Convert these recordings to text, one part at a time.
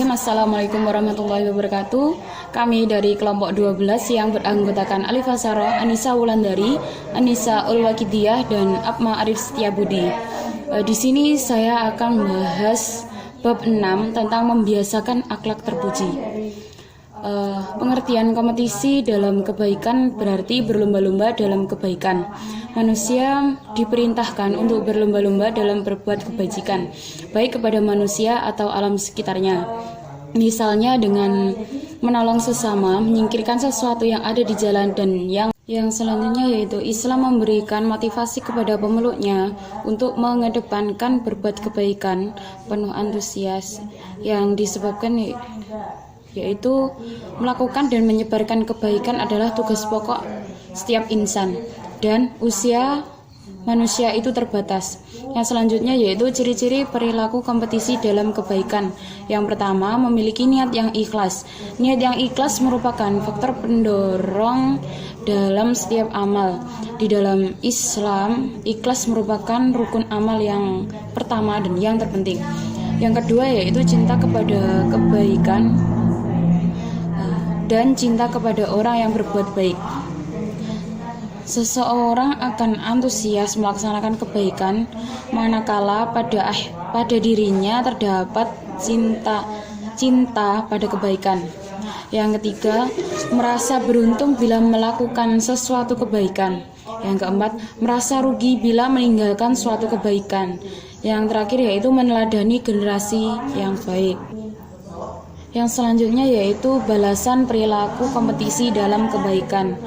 Bismillahirrahmanirrahim. Assalamualaikum warahmatullahi wabarakatuh. Kami dari kelompok 12 yang beranggotakan Alifah Sarah, Anissa Wulandari, Anissa Ulwakidiyah, dan Apma Arif Setiabudi. Di sini saya akan membahas bab 6 tentang membiasakan akhlak terpuji. Pengertian kompetisi dalam kebaikan berarti berlomba-lomba dalam kebaikan. Manusia diperintahkan untuk berlomba-lomba dalam berbuat kebajikan, baik kepada manusia atau alam sekitarnya. Misalnya dengan menolong sesama, menyingkirkan sesuatu yang ada di jalan, dan yang selanjutnya yaitu Islam memberikan motivasi kepada pemeluknya untuk mengedepankan berbuat kebaikan penuh antusias yang disebabkan yaitu melakukan dan menyebarkan kebaikan adalah tugas pokok setiap insan, dan usia manusia itu terbatas. Yang selanjutnya yaitu ciri-ciri perilaku kompetisi dalam kebaikan. Yang pertama, memiliki niat yang ikhlas. Niat yang ikhlas merupakan faktor pendorong dalam setiap amal. Di dalam Islam, ikhlas merupakan rukun amal yang pertama dan yang terpenting. Yang kedua yaitu cinta kepada kebaikan dan cinta kepada orang yang berbuat baik. Seseorang akan antusias melaksanakan kebaikan manakala pada dirinya terdapat cinta pada kebaikan. Yang ketiga, merasa beruntung bila melakukan sesuatu kebaikan. Yang keempat, merasa rugi bila meninggalkan suatu kebaikan. Yang terakhir yaitu meneladani generasi yang baik. Yang selanjutnya yaitu balasan perilaku kompetisi dalam kebaikan.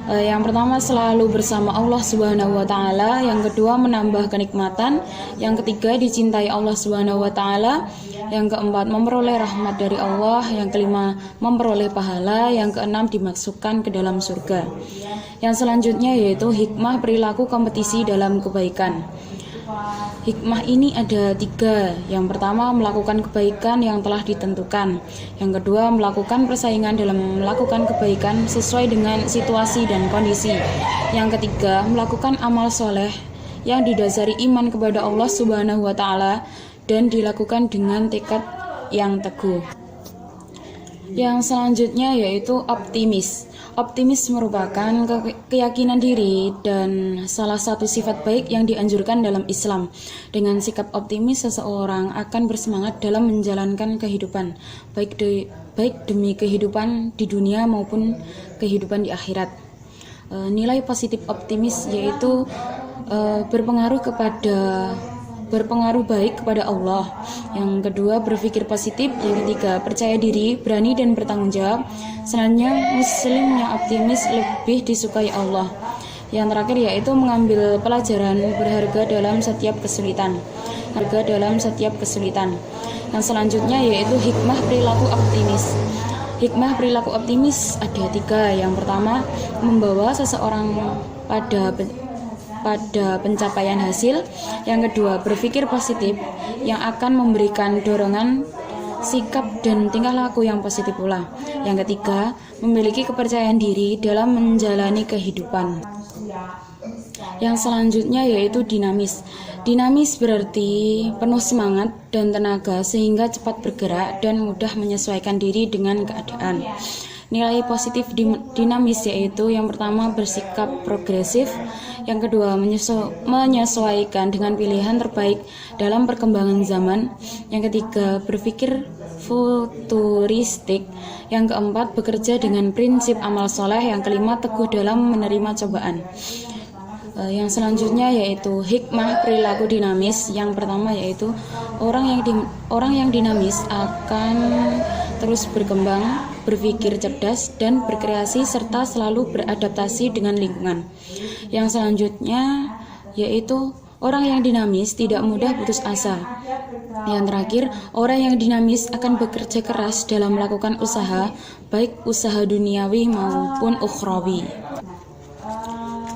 Yang pertama, selalu bersama Allah Subhanahu wa taala. Yang kedua, menambah kenikmatan. Yang ketiga, dicintai Allah Subhanahu wa taala. Yang keempat, memperoleh rahmat dari Allah. Yang kelima, memperoleh pahala. Yang keenam, dimasukkan ke dalam surga. Yang selanjutnya yaitu hikmah perilaku kompetisi dalam kebaikan. Hikmah ini ada 3. Yang pertama, melakukan kebaikan yang telah ditentukan. Yang kedua, melakukan persaingan dalam melakukan kebaikan sesuai dengan situasi dan kondisi. Yang ketiga, melakukan amal soleh yang didasari iman kepada Allah Subhanahu wa taala dan dilakukan dengan tekad yang teguh. Yang selanjutnya yaitu optimis. Optimis merupakan keyakinan diri dan salah satu sifat baik yang dianjurkan dalam Islam. Dengan sikap optimis, seseorang akan bersemangat dalam menjalankan kehidupan, baik demi kehidupan di dunia maupun kehidupan di akhirat. Nilai positif optimis yaitu berpengaruh baik kepada Allah. Yang kedua, berpikir positif. Yang ketiga, percaya diri, berani dan bertanggung jawab. Selanjutnya, muslim yang optimis lebih disukai Allah. Yang terakhir yaitu mengambil pelajaran berharga dalam setiap kesulitan. Yang selanjutnya yaitu hikmah perilaku optimis. Hikmah perilaku optimis ada 3. Yang pertama, membawa seseorang pada pencapaian hasil. Yang kedua, berpikir positif yang akan memberikan dorongan sikap dan tingkah laku yang positif pula. Yang ketiga, memiliki kepercayaan diri dalam menjalani kehidupan. Yang selanjutnya yaitu dinamis. Dinamis berarti penuh semangat dan tenaga sehingga cepat bergerak dan mudah menyesuaikan diri dengan keadaan. Nilai positif dinamis yaitu yang pertama, bersikap progresif. Yang kedua, menyesuaikan dengan pilihan terbaik dalam perkembangan zaman. Yang ketiga, berpikir futuristik. Yang keempat, bekerja dengan prinsip amal soleh. Yang kelima, teguh dalam menerima cobaan. Yang selanjutnya yaitu hikmah perilaku dinamis. Yang pertama yaitu orang yang dinamis akan terus berkembang, berpikir cerdas dan berkreasi serta selalu beradaptasi dengan lingkungan. Yang selanjutnya yaitu orang yang dinamis tidak mudah putus asa. Yang terakhir, orang yang dinamis akan bekerja keras dalam melakukan usaha, baik usaha duniawi maupun ukhrawi.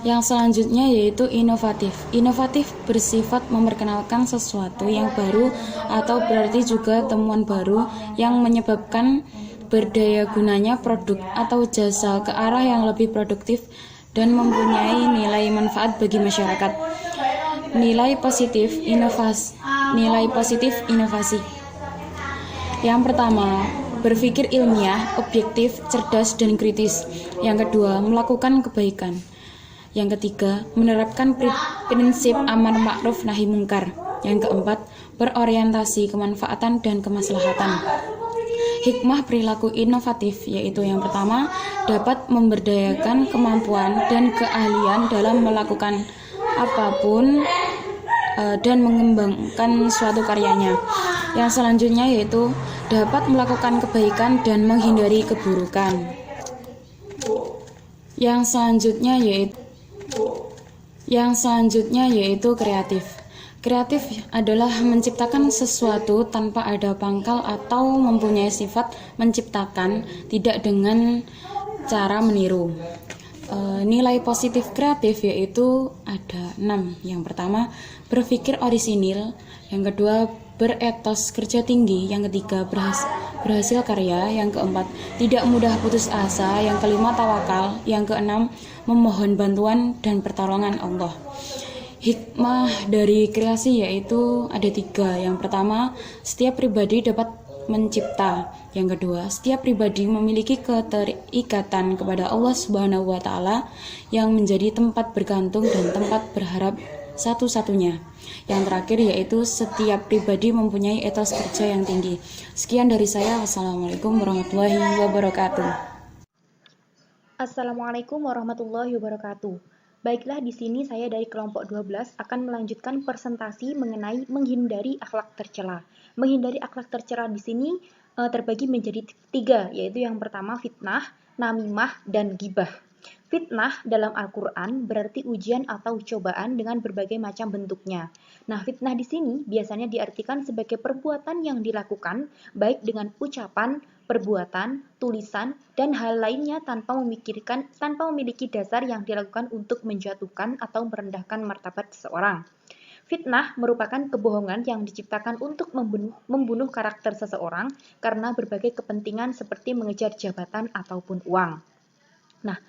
Yang selanjutnya yaitu inovatif. Inovatif bersifat memperkenalkan sesuatu yang baru atau berarti juga temuan baru yang menyebabkan berdaya gunanya produk atau jasa ke arah yang lebih produktif dan mempunyai nilai manfaat bagi masyarakat. Nilai positif inovasi. Yang pertama, berpikir ilmiah, objektif, cerdas, dan kritis. Yang kedua, melakukan kebaikan. Yang ketiga, menerapkan prinsip amar ma'ruf nahi mungkar. Yang keempat, berorientasi kemanfaatan dan kemaslahatan. Hikmah perilaku inovatif, yaitu yang pertama, dapat memberdayakan kemampuan dan keahlian dalam melakukan apapun dan mengembangkan suatu karyanya. Yang selanjutnya yaitu dapat melakukan kebaikan dan menghindari keburukan. Yang selanjutnya yaitu kreatif. Kreatif adalah menciptakan sesuatu tanpa ada pangkal atau mempunyai sifat menciptakan, tidak dengan cara meniru. Nilai positif kreatif yaitu ada 6. Yang pertama, berpikir orisinil. Yang kedua, beretos kerja tinggi. Yang ketiga, berhasil karya. Yang keempat, tidak mudah putus asa. Yang kelima, tawakal. Yang keenam, memohon bantuan dan pertolongan Allah. Hikmah dari kreasi yaitu ada 3. Yang pertama, setiap pribadi dapat mencipta. Yang kedua, setiap pribadi memiliki keterikatan kepada Allah Subhanahu wa taala yang menjadi tempat bergantung dan tempat berharap satu-satunya. Yang terakhir yaitu setiap pribadi mempunyai etos kerja yang tinggi. Sekian dari saya. Wassalamualaikum warahmatullahi wabarakatuh. Assalamualaikum warahmatullahi wabarakatuh. Baiklah, di sini saya dari kelompok 12 akan melanjutkan presentasi mengenai menghindari akhlak tercela. Menghindari akhlak tercela di sini terbagi menjadi 3, yaitu yang pertama fitnah, namimah, dan ghibah. Fitnah dalam Al-Quran berarti ujian atau cobaan dengan berbagai macam bentuknya. Nah, fitnah di sini biasanya diartikan sebagai perbuatan yang dilakukan baik dengan ucapan, perbuatan, tulisan, dan hal lainnya tanpa memiliki dasar yang dilakukan untuk menjatuhkan atau merendahkan martabat seseorang. Fitnah merupakan kebohongan yang diciptakan untuk membunuh karakter seseorang karena berbagai kepentingan seperti mengejar jabatan ataupun uang. Nah,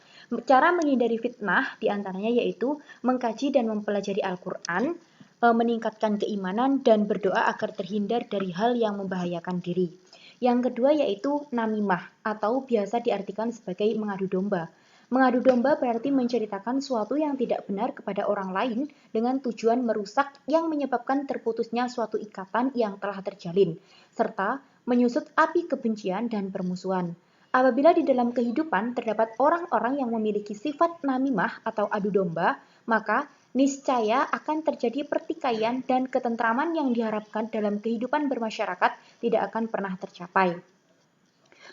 cara menghindari fitnah diantaranya yaitu mengkaji dan mempelajari Al-Quran, meningkatkan keimanan, dan berdoa agar terhindar dari hal yang membahayakan diri. Yang kedua yaitu namimah atau biasa diartikan sebagai mengadu domba. Mengadu domba berarti menceritakan suatu yang tidak benar kepada orang lain dengan tujuan merusak yang menyebabkan terputusnya suatu ikatan yang telah terjalin, serta menyusut api kebencian dan permusuhan. Apabila di dalam kehidupan terdapat orang-orang yang memiliki sifat namimah atau adu domba, maka niscaya akan terjadi pertikaian dan ketentraman yang diharapkan dalam kehidupan bermasyarakat tidak akan pernah tercapai.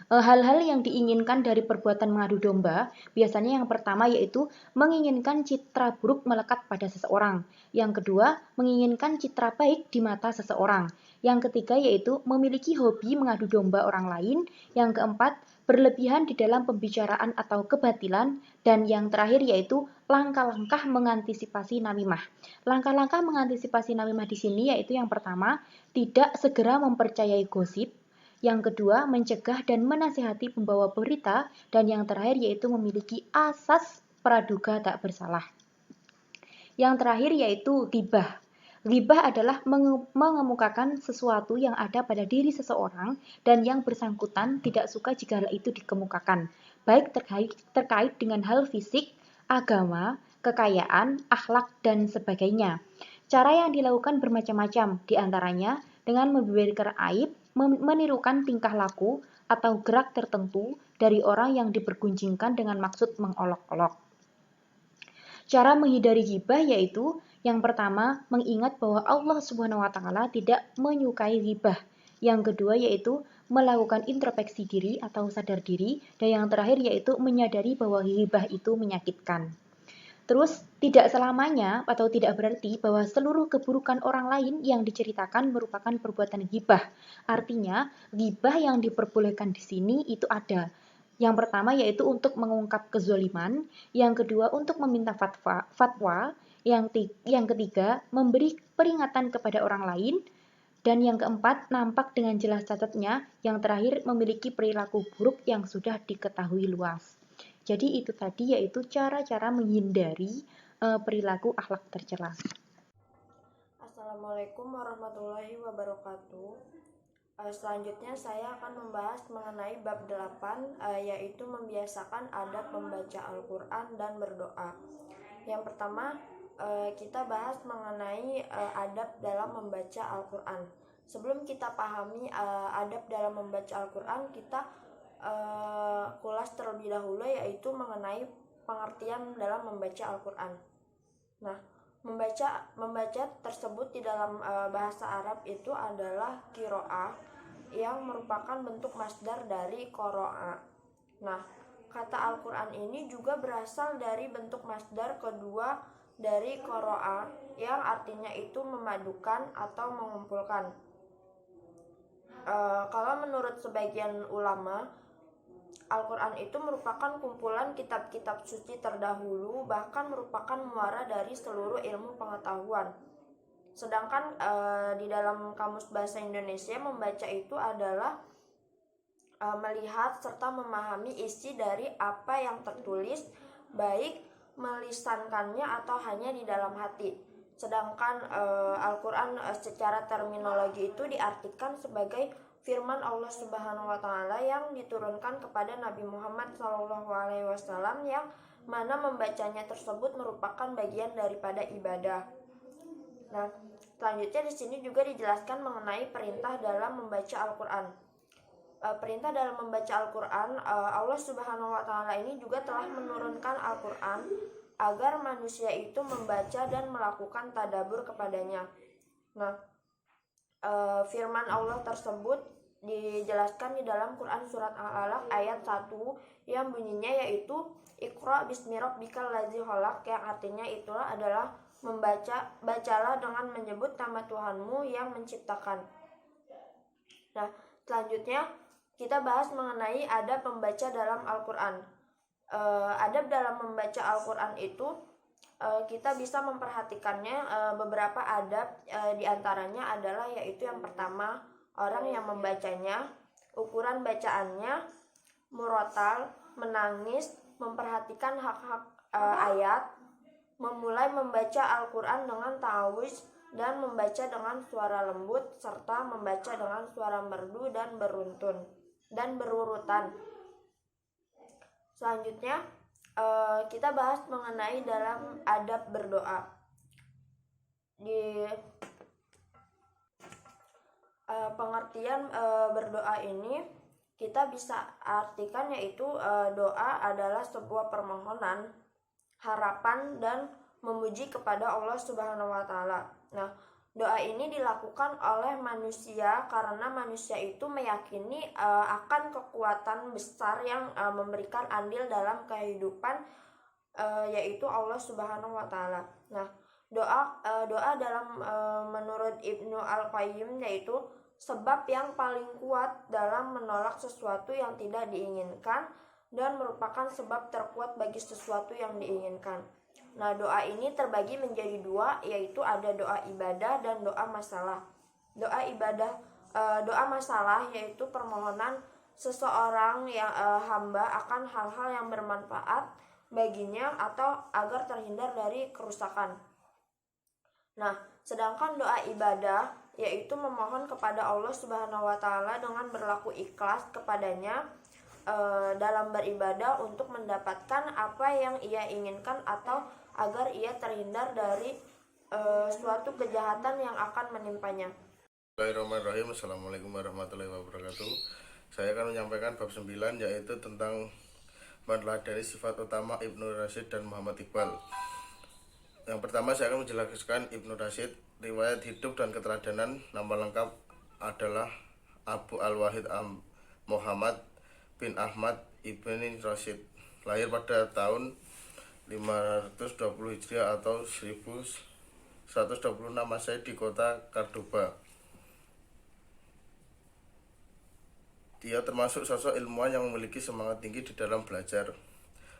Hal-hal yang diinginkan dari perbuatan mengadu domba, biasanya yang pertama yaitu menginginkan citra buruk melekat pada seseorang. Yang kedua, menginginkan citra baik di mata seseorang. Yang ketiga yaitu memiliki hobi mengadu domba orang lain. Yang keempat, berlebihan di dalam pembicaraan atau kebatilan. Dan yang terakhir yaitu langkah-langkah mengantisipasi namimah. Langkah-langkah mengantisipasi namimah di sini yaitu yang pertama, tidak segera mempercayai gosip. Yang kedua, mencegah dan menasihati pembawa berita. Dan yang terakhir yaitu memiliki asas praduga tak bersalah. Yang terakhir yaitu ghibah. Ghibah adalah mengemukakan sesuatu yang ada pada diri seseorang dan yang bersangkutan tidak suka jika hal itu dikemukakan, baik terkait dengan hal fisik, agama, kekayaan, akhlak, dan sebagainya. Cara yang dilakukan bermacam-macam, diantaranya dengan membeberkan aib, menirukan tingkah laku atau gerak tertentu dari orang yang dipergunjingkan dengan maksud mengolok-olok. Cara menghindari ghibah yaitu yang pertama, mengingat bahwa Allah Subhanahu wa taala tidak menyukai ghibah. Yang kedua yaitu melakukan introspeksi diri atau sadar diri, dan yang terakhir yaitu menyadari bahwa ghibah itu menyakitkan. Terus, tidak selamanya atau tidak berarti bahwa seluruh keburukan orang lain yang diceritakan merupakan perbuatan ghibah. Artinya, ghibah yang diperbolehkan di sini itu ada. Yang pertama yaitu untuk mengungkap kezoliman, yang kedua untuk meminta fatwa, yang ketiga memberi peringatan kepada orang lain, dan yang keempat nampak dengan jelas catatnya, yang terakhir memiliki perilaku buruk yang sudah diketahui luas. Jadi itu tadi yaitu cara-cara menghindari perilaku akhlak tercela. Assalamualaikum warahmatullahi wabarakatuh. Selanjutnya saya akan membahas mengenai bab 8, yaitu membiasakan adab membaca Al-Quran dan berdoa. Yang pertama, kita bahas mengenai adab dalam membaca Al-Quran. Sebelum kita pahami adab dalam membaca Al-Quran, kita kulas terlebih dahulu, yaitu mengenai pengertian dalam membaca Al-Quran. Nah, membaca tersebut di dalam bahasa Arab itu adalah qiraah, yang merupakan bentuk masdar dari qara'a. Nah, kata Al-Quran ini juga berasal dari bentuk masdar kedua dari qara'a, yang artinya itu memadukan atau mengumpulkan. Kalau menurut sebagian ulama, Al-Quran itu merupakan kumpulan kitab-kitab suci terdahulu, bahkan merupakan muara dari seluruh ilmu pengetahuan. Sedangkan di dalam Kamus Bahasa Indonesia, membaca itu adalah melihat serta memahami isi dari apa yang tertulis, baik melisankannya atau hanya di dalam hati. Sedangkan Al-Quran secara terminologi itu diartikan sebagai firman Allah Subhanahu wa Ta'ala yang diturunkan kepada Nabi Muhammad SAW, yang mana membacanya tersebut merupakan bagian daripada ibadah. Nah, selanjutnya di sini juga dijelaskan mengenai perintah dalam membaca Al-Quran. Perintah dalam membaca Al-Quran, Allah Subhanahu wa Ta'ala ini juga telah menurunkan Al-Quran agar manusia itu membaca dan melakukan tadabbur kepadanya. Nah, firman Allah tersebut dijelaskan di dalam Quran surat Al-Alaq ayat 1 yang bunyinya yaitu Iqra bismi rabbikal ladzi khalaq, yang artinya itulah adalah bacalah dengan menyebut nama Tuhanmu yang menciptakan. Nah, selanjutnya kita bahas mengenai adab membaca dalam Al-Quran. Adab dalam membaca Al-Quran itu kita bisa memperhatikannya. Beberapa adab diantaranya adalah yaitu yang pertama, orang yang membacanya, ukuran bacaannya, murotal, menangis, memperhatikan hak-hak ayat, memulai membaca Al-Quran dengan ta'awudz dan membaca dengan suara lembut, serta membaca dengan suara merdu dan berurutan. Selanjutnya kita bahas mengenai dalam adab berdoa. Di pengertian berdoa ini kita bisa artikan yaitu doa adalah sebuah permohonan, harapan, dan memuji kepada Allah Subhanahu wa Ta'ala. Nah, doa ini dilakukan oleh manusia karena manusia itu meyakini akan kekuatan besar yang memberikan andil dalam kehidupan, yaitu Allah Subhanahu wa Ta'ala. Nah, doa dalam menurut Ibnu Al-Qayyim yaitu sebab yang paling kuat dalam menolak sesuatu yang tidak diinginkan dan merupakan sebab terkuat bagi sesuatu yang diinginkan. Nah, doa ini terbagi menjadi dua, yaitu ada doa ibadah dan doa masalah. Doa masalah yaitu permohonan seseorang yang hamba akan hal-hal yang bermanfaat baginya atau agar terhindar dari kerusakan. Nah, sedangkan doa ibadah yaitu memohon kepada Allah Subhanahu wa Ta'ala dengan berlaku ikhlas kepadanya dalam beribadah untuk mendapatkan apa yang ia inginkan atau agar ia terhindar dari suatu kejahatan yang akan menimpanya. Bismillahirrahmanirrahim. Assalamualaikum warahmatullahi wabarakatuh. Saya akan menyampaikan bab 9 yaitu tentang meneladani sifat utama Ibnu Rasyid dan Muhammad Iqbal. Yang pertama saya akan menjelaskan Ibnu Rasyid, riwayat hidup dan keteladanan. Nama lengkap adalah Abu Al-Wahid Muhammad bin Ahmad Ibn Rasyid. Lahir pada tahun 520 Hijriah atau 1126 Masehi di kota Cordoba. Dia termasuk sosok ilmuwan yang memiliki semangat tinggi di dalam belajar.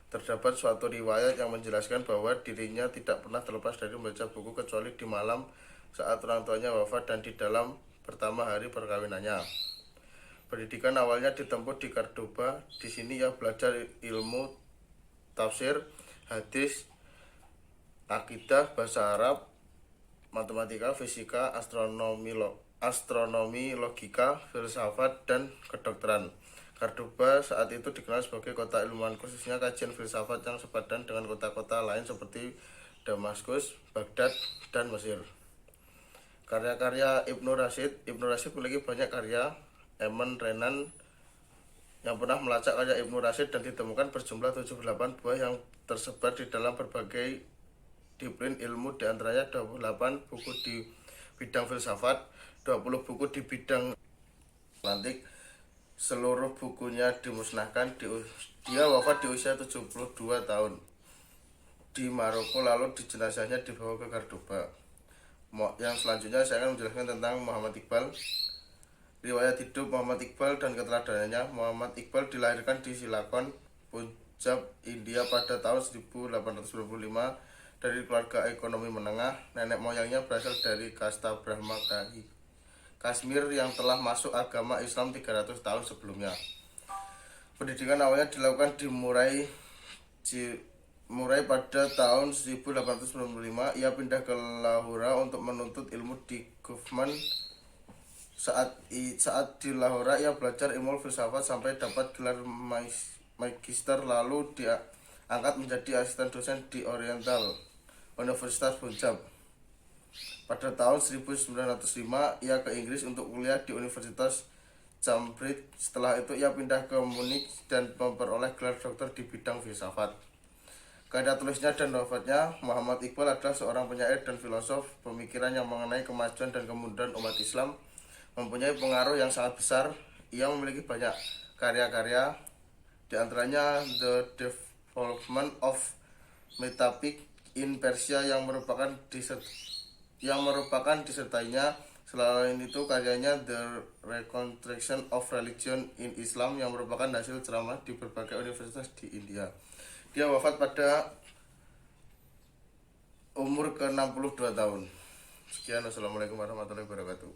Terdapat suatu riwayat yang menjelaskan bahwa dirinya tidak pernah terlepas dari membaca buku kecuali di malam saat orang tuanya wafat dan di dalam pertama hari perkawinannya. Pendidikan awalnya ditempuh di Cordoba. Di sini ia belajar ilmu tafsir, hadis, akidah, bahasa Arab, matematika, fisika, astronomi, logika, filsafat, dan kedokteran. Cordoba saat itu dikenal sebagai kota ilmuwan, khususnya kajian filsafat yang sepadan dengan kota-kota lain seperti Damaskus, Baghdad, dan Mesir. Karya-karya Ibnu Rashid memiliki banyak karya. Eman Renan yang pernah melacak karya Ibnu Rashid dan ditemukan berjumlah 78 buah yang tersebar di dalam berbagai disiplin ilmu, diantaranya 28 buku di bidang filsafat, 20 buku di bidang Atlantik. Seluruh bukunya dimusnahkan. Dia wafat di usia 72 tahun di Maroko, lalu jenazahnya dibawa ke Cordoba. Yang selanjutnya saya akan menjelaskan tentang Muhammad Iqbal. Riwayat hidup Muhammad Iqbal dan keteladanannya. Muhammad Iqbal dilahirkan di Sialkot, Punjab, India pada tahun 1895 dari keluarga ekonomi menengah. Nenek moyangnya berasal dari kasta Brahma Kashmir yang telah masuk agama Islam 300 tahun sebelumnya. Pendidikan awalnya dilakukan di Murray pada tahun 1895. Ia pindah ke Lahore untuk menuntut ilmu di Government. Saat di Lahore ia belajar ilmu filsafat sampai dapat gelar magister, lalu dia angkat menjadi asisten dosen di Oriental Universitas Punjab. Pada tahun 1905 ia ke Inggris untuk kuliah di Universitas Cambridge. Setelah itu ia pindah ke Munich dan memperoleh gelar doktor di bidang filsafat. Karya tulisnya dan novelnya, Muhammad Iqbal adalah seorang penyair dan filosof. Pemikiran yang mengenai kemajuan dan kemudahan umat Islam mempunyai pengaruh yang sangat besar. Ia memiliki banyak karya-karya, di antaranya The Development of Metaphysics in Persia yang merupakan disertainya. Selain itu karyanya The Reconstruction of Religion in Islam yang merupakan hasil ceramah di berbagai universitas di India. Dia wafat pada umur ke-62 tahun. Sekian, wassalamualaikum warahmatullahi wabarakatuh.